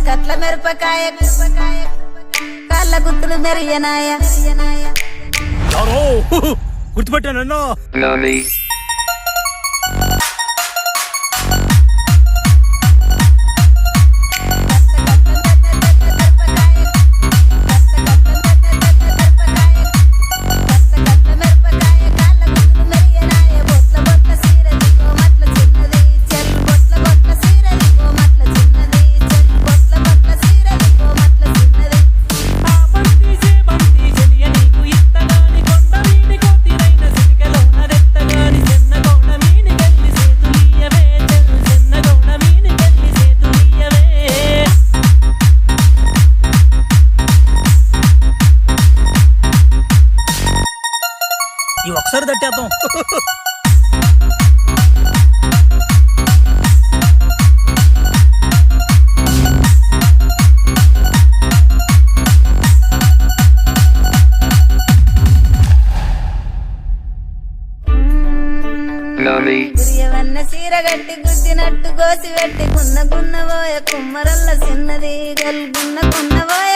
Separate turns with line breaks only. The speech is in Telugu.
కట్ల మిరపకాయ కాళ్ళ గుత్తులు మెరియనాయ
గుర్తుపెట్టానన్నా ఈ ఒకసారి తట్టేద్దాం.
గురియవన్న సీరగట్టి గుద్దినట్టు గోసి పెట్టి గున్న గున్నవోయ కుమ్మరల్ల చిన్నది గల్ గున్న గున్నవోయ